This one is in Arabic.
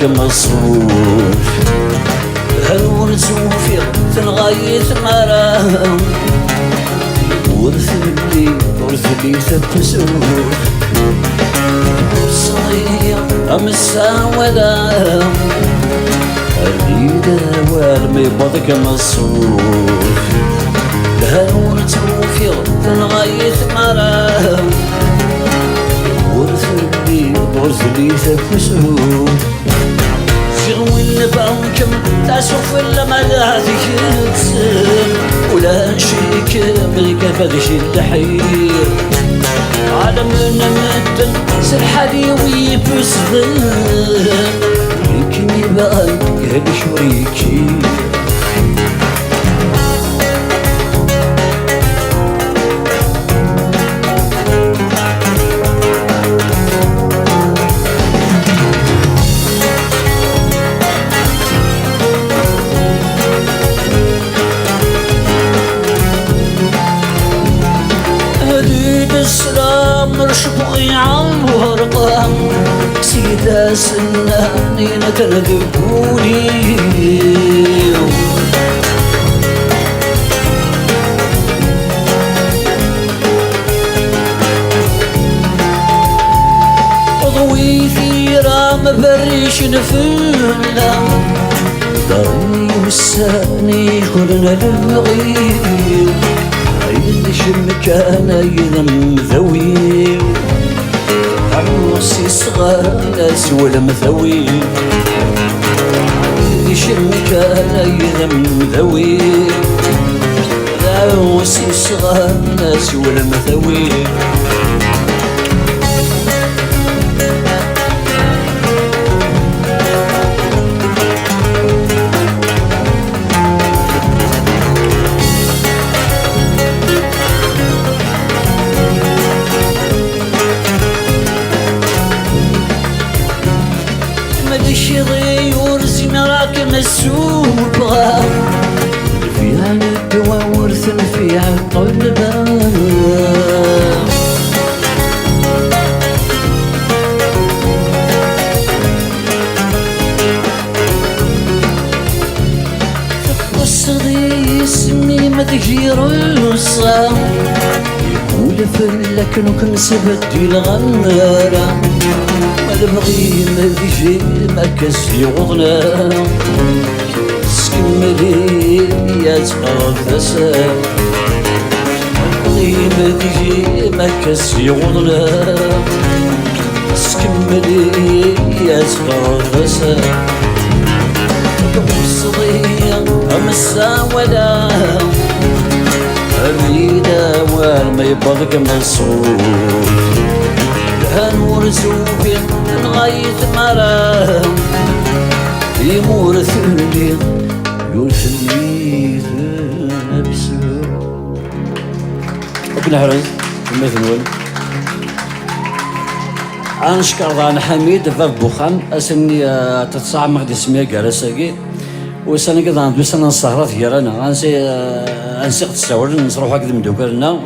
يبضك مصروف هالورد وفيق تنغاية مرام ورث لي تبسوف صغير أمسا ولا أريد والما يبضك مصروف هالورد وفيق تنغاية مرام ورث لي تبسوف شغل اللي بعمكم تعسف إلا ما ذاتك تسم ولا شيك ملك فدش الحير عالم نمدن سرحالي ويبسدن لكن يبقى قهد شريكي مرشبغي عم ورقام سيدا سناني نتردقوني ضوي ثيرا مبريش نفلا ضري وساني كلنا للمغيب عيش مكانا يذم ذوي عروسي صغار ناس ولا مثوي عيش مكانا يذم ذوي عروسي صغار ناس ولا مثوي الشظي ورث مراك مسوب غام فيها الدواء ورث فيها قلبا الصغي اسمي ما تجير الصام يقول فلك نكن سبدي الغمارة نبغي مديجي ما كسي غضنا سكملي يا تقرب ثسام نبغي مديجي ما كسي غضنا سكملي يا تقرب ثسام صغير أمسا ولا أريد والما يبضك مصروف هنور زوفي نغاية مرام يمورث اللي يورث اللي نفسه ابن حرز المثنون أنشكر ضان حميد فاب بوخان أسني تتصاعد مغدي سمية قارساقي وسنة قضان دوسنا السهرات هيرانا أنسي تستورد نصروح هكذا من دوكرنا